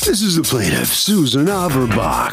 This is the plaintiff, Susan Averbach.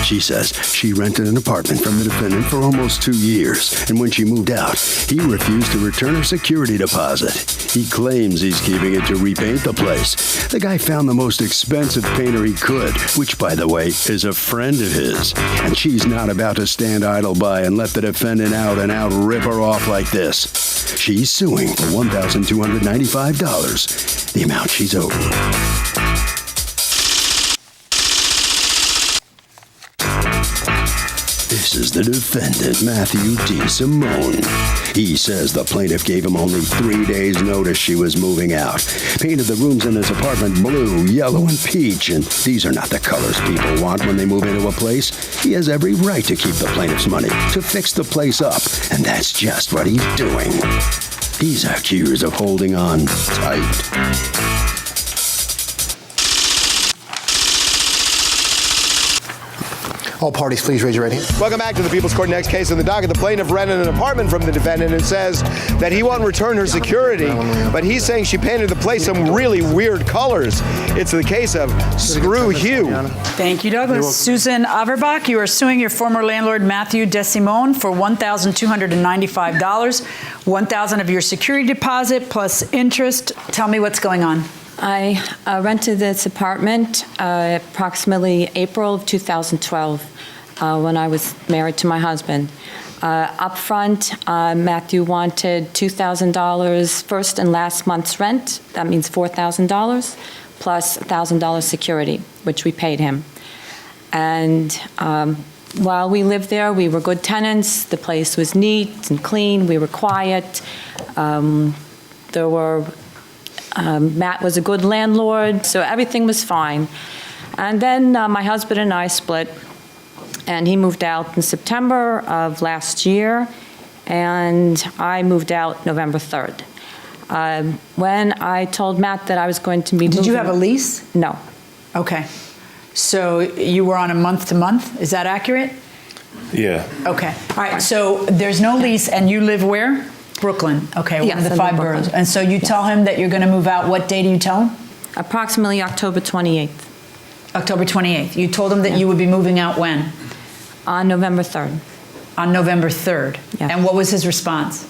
She says she rented an apartment from the defendant for almost 2 years, and when she moved out, he refused to return her security deposit. He claims he's keeping it to repaint the place. The guy found the most expensive painter he could, which, by the way, is a friend of his. And she's not about to stand idle by and let the defendant out and out rip her off like this. She's suing for $1,295, the amount she's owed. This is the defendant, Matthew D. Simone. He says the plaintiff gave him only 3 days' notice she was moving out. Painted the rooms in his apartment blue, yellow, and peach, and these are not the colors people want when they move into a place. He has every right to keep the plaintiff's money, to fix the place up, and that's just what he's doing. He's accused of holding on tight. All parties, please raise your right hand. Welcome back to the People's Court. Next case on the docket. The plaintiff rented an apartment from the defendant and says that he won't return her security, but he's saying she painted the place some really weird colors. It's the case of Screw Hugh. Thank you, Douglas. Susan Averbach, you are suing your former landlord, Matthew DeSimone, for $1,295, $1,000 of your security deposit plus interest. Tell me what's going on. I rented this apartment approximately April of 2012 when I was married to my husband. Up front, Matthew wanted $2,000 first and last month's rent. That means $4,000 plus $1,000 security, which we paid him. And while we lived there, we were good tenants. The place was neat and clean. We were quiet. Matt was a good landlord, so everything was fine. And then my husband and I split, and he moved out in September of last year, and I moved out November 3rd. When I told Matt that I was going to be moving... Did you have a lease? No. Okay. So you were on a month-to-month? Is that accurate? Yeah. Okay. All right, so there's no lease, and you live where? Brooklyn. Okay, one of the 5 boroughs. And so you tell him that you're going to move out. What day do you tell him? Approximately October 28th. October 28th. You told him that you would be moving out when? On November 3rd. On November 3rd. Yeah. And what was his response?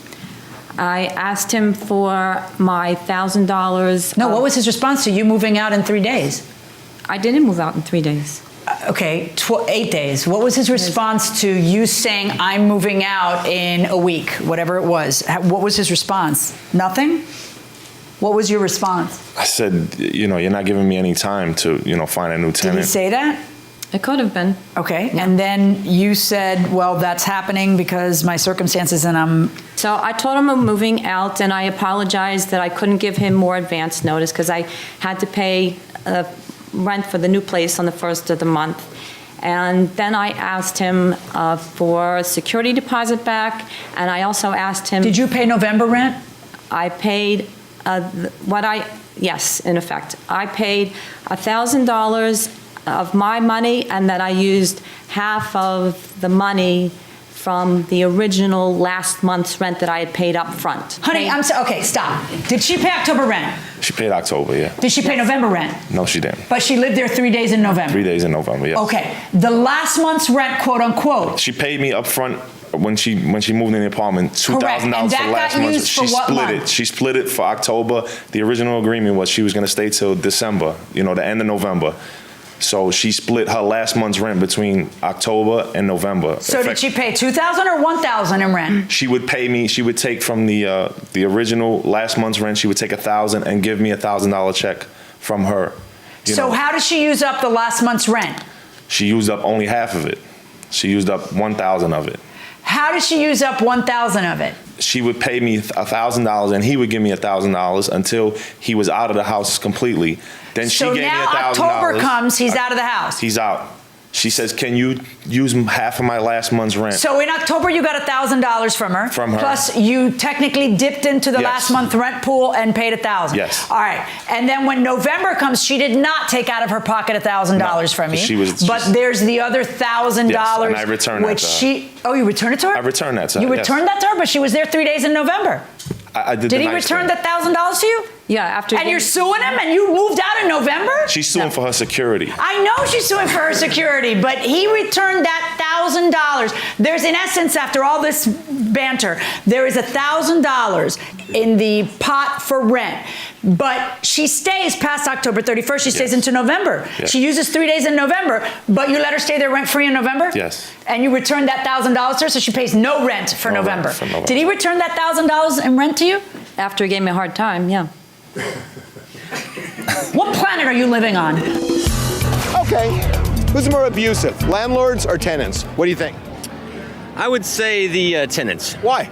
I asked him for my $1,000. No, what was his response to you moving out in 3 days? I didn't move out in 3 days. Okay, 8 days. What was his response to you saying, I'm moving out in a week, whatever it was? What was his response? Nothing? What was your response? I said, you're not giving me any time to, find a new tenant. Did he say that? It could have been. Okay, yeah. And then you said, well, that's happening because my circumstances and I'm... So I told him I'm moving out, and I apologized that I couldn't give him more advance notice because I had to pay rent for the new place on the 1st of the month. And then I asked him for a security deposit back, and I also asked him... Did you pay November rent? I paid yes, in effect. I paid $1,000 of my money, and then I used half of the money from the original last month's rent that I had paid up front. Honey, okay, stop. Did she pay October rent? She paid October, yeah. Did she pay November rent? No, she didn't. But she lived there 3 days in November? 3 days in November, yes. Okay. The last month's rent, quote unquote. She paid me up front when she moved in the apartment, $2,000 for last month. She split it. She split it for October. The original agreement was she was going to stay till December, the end of November. So she split her last month's rent between October and November. So did she pay $2,000 or $1,000 in rent? She would pay me. She would take from the original last month's rent. She would take $1,000 and give me a $1,000 check from her. So how did she use up the last month's rent? She used up only half of it. She used up $1,000 of it. How did she use up $1,000 of it? She would pay me $1,000 and he would give me $1,000 until he was out of the house completely. Then she gave me $1,000. So now October comes, he's out of the house. He's out. She says, can you use half of my last month's rent? So in October, you got $1,000 from her. From her. Plus, you technically dipped into the last month rent pool and paid $1,000. Yes. All right. And then when November comes, she did not take out of her pocket $1,000 from you. But there's the other $1,000. Yes, and I returned that to her. Oh, you returned it to her? I returned that to her, You returned that to her, but she was there 3 days in November. I did. Did he return the $1,000 to you? Yeah, after. And you're suing him, and you moved out in November? She's suing for her security. I know she's suing for her security, but he returned that $1,000. There's, in essence, after all this banter, there is $1,000 in the pot for rent. But she stays past October 31st. She stays into November. Yes. She uses 3 days in November, but you let her stay there rent-free in November? Yes. And you returned that $1,000 to her, so she pays no rent for No rent November. for November. Did he return that $1,000 in rent to you? After he gave me a hard time, yeah. What planet are you living on? Okay. Who's more abusive, landlords or tenants? What do you think? I would say the tenants, Why?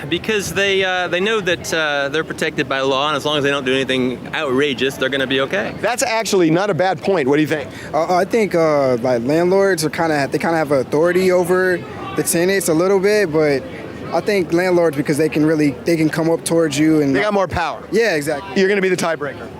because they know that they're protected by law, and as long as they don't do anything outrageous, they're going to be okay. That's actually not a bad point. What do you think? I think like landlords are kind of have authority over the tenants a little bit, but I think landlords, because they can come up towards you and They got more power. Yeah, exactly. You're going to be the tiebreaker.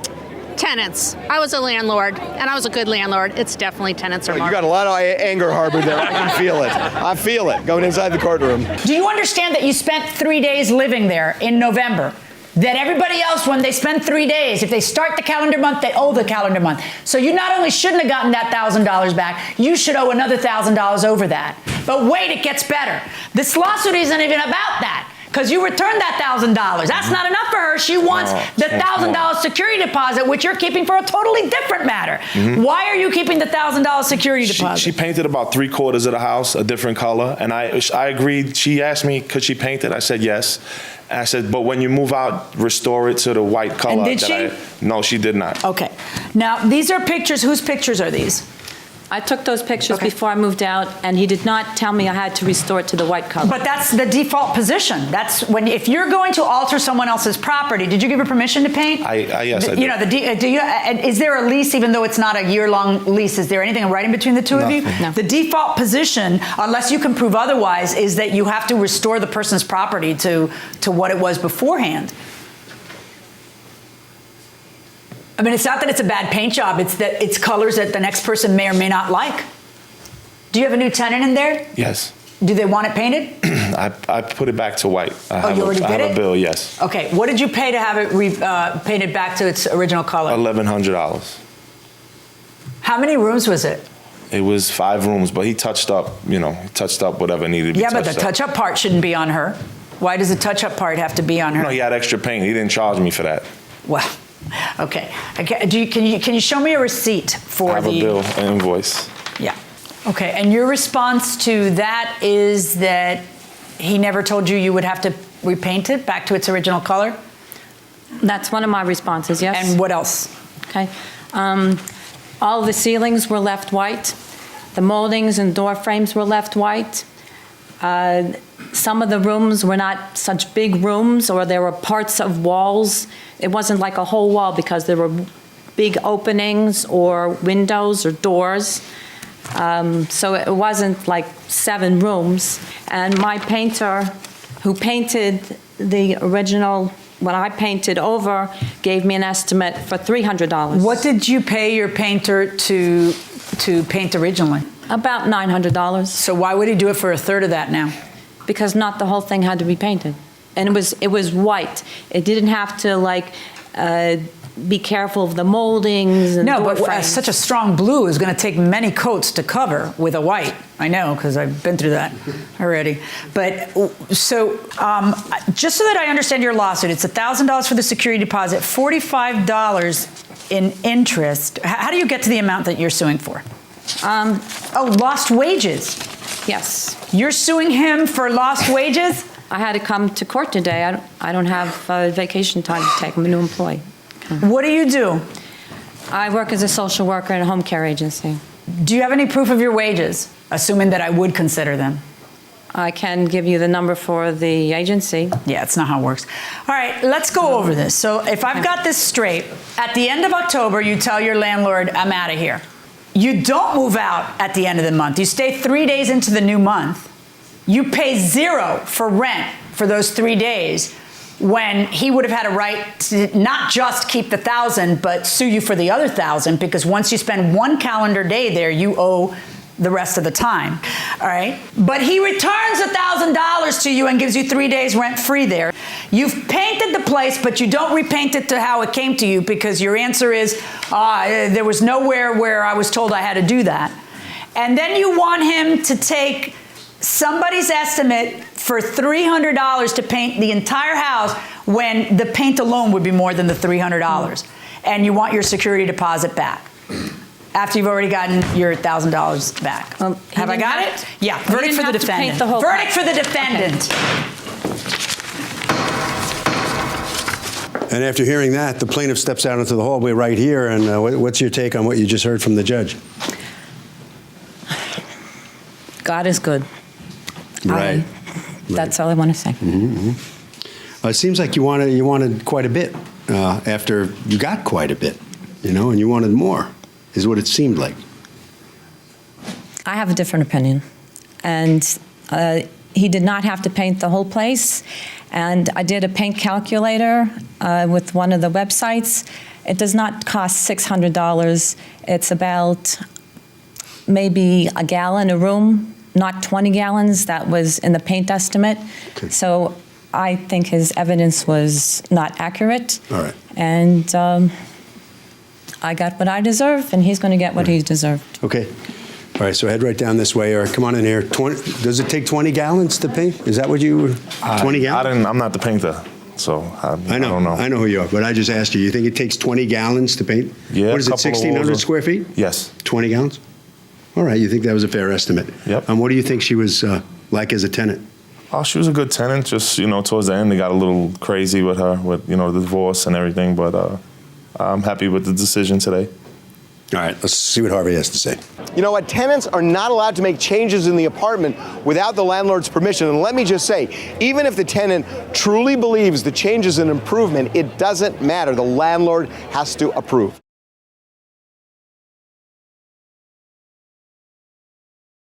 Tenants. I was a landlord, and I was a good landlord. It's definitely tenants or You more. got a lot of anger harbored there. I can feel it. I feel it going inside the courtroom. Do you understand that you spent 3 days living there in November? That everybody else, when they spend 3 days, if they start the calendar month, they owe the calendar month. So you not only shouldn't have gotten that $1,000 back, you should owe another $1,000 over that. But wait, it gets better. This lawsuit isn't even about that. Because you returned that $1,000. That's not enough for her. She wants the $1,000 security deposit, which you're keeping for a totally different matter. Why are you keeping the $1,000 security deposit? She painted about 3/4 of the house a different color, and I agreed. She asked me, could she paint it? I said yes. And I said, but when you move out, restore it to the white color. And did she? No, she did not. Okay. Now, these are pictures. Whose pictures are these? I took those pictures before I moved out, and he did not tell me I had to restore it to the white color. But that's the default position. That's when, if you're going to alter someone else's property, did you give her permission to paint? Yes, I did. You know, is there a lease, even though it's not a year-long lease? Is there anything in writing between the two of you? No. The default position, unless you can prove otherwise, is that you have to restore the person's property to what it was beforehand. I mean, it's not that it's a bad paint job, it's that it's colors that the next person may or may not like. Do you have a new tenant in there? Yes. Do they want it painted? I put it back to white. You already did I have it? a bill, yes. Okay, what did you pay to have it painted back to its original color? $1,100. How many rooms was it? It was 5 rooms, but he touched up whatever needed to be touched up. Yeah, but the touch-up part shouldn't be on her. Why does the touch-up part have to be on her? No, he had extra paint. He didn't charge me for that. Well, okay. Can you show me a receipt for I have a bill, an invoice. Yeah. Okay, and your response to that is that he never told you would have to repaint it back to its original color? That's one of my responses, yes. And what else? Okay. All the ceilings were left white. The moldings and door frames were left white. Some of the rooms were not such big rooms, or there were parts of walls. It wasn't like a whole wall because there were big openings or windows or doors. So it wasn't like 7 rooms. And my painter, who painted the original, what I painted over, gave me an estimate for $300. What did you pay your painter to paint originally? About $900. So why would he do it for a third of that now? Because not the whole thing had to be painted. And it was white. It didn't have to be careful of the moldings and No, door but frames. such a strong blue is going to take many coats to cover with a white. I know, because I've been through that already. But so, just so that I understand your lawsuit, it's $1,000 for the security deposit, $45 in interest. How do you get to the amount that you're suing for? Lost wages. Yes. You're suing him for lost wages? I had to come to court today. I don't have vacation time to take. I'm a new employee. What do you do? I work as a social worker in a home care agency. Do you have any proof of your wages, assuming that I would consider them? I can give you the number for the agency. Yeah, it's not how it works. All right, let's go over this. So if I've got this straight, at the end of October, you tell your landlord, I'm out of here. You don't move out at the end of the month. You stay 3 days into the new month. You pay $0 for rent for those 3 days, when he would have had a right to not just keep the $1,000, but sue you for the other $1,000, because once you spend 1 calendar day there, you owe the rest of the time. All right? But he returns $1,000 to you and gives you 3 days rent-free there. You've painted the place, but you don't repaint it to how it came to you because your answer is, there was nowhere where I was told I had to do that. And then you want him to take somebody's estimate for $300 to paint the entire house when the paint alone would be more than the $300. And you want your security deposit back after you've already gotten your $1,000 back. Have I got it? Yeah, verdict for the defendant. Verdict for the defendant. And after hearing that, the plaintiff steps out into the hallway right here. And what's your take on what you just heard from the judge? God is good. Right. That's all I want to say. It seems like you wanted quite a bit after you got quite a bit, and you wanted more, is what it seemed like. I have a different opinion. And he did not have to paint the whole place. And I did a paint calculator with one of the websites. It does not cost $600. It's about maybe a gallon a room, not 20 gallons. That was in the paint estimate. Okay. So I think his evidence was not accurate. All right. And I got what I deserve, and he's going to get what he deserved. Okay. All right, so head right down this way, or come on in here. Does it take 20 gallons to paint? Is that what you, 20 gallons? I'm not the painter, so I don't know. I know who you are, but I just asked you. You think it takes 20 gallons to paint? Yeah. What is it, 1,600 square feet? Yes. 20 gallons? All right, you think that was a fair estimate? Yep. And what do you think she was like as a tenant? Oh, she was a good tenant. Just, towards the end, they got a little crazy with her, with, the divorce and everything, but I'm happy with the decision today. All right, let's see what Harvey has to say. You know what? Tenants are not allowed to make changes in the apartment without the landlord's permission. And let me just say, even if the tenant truly believes the change is an improvement, it doesn't matter. The landlord has to approve.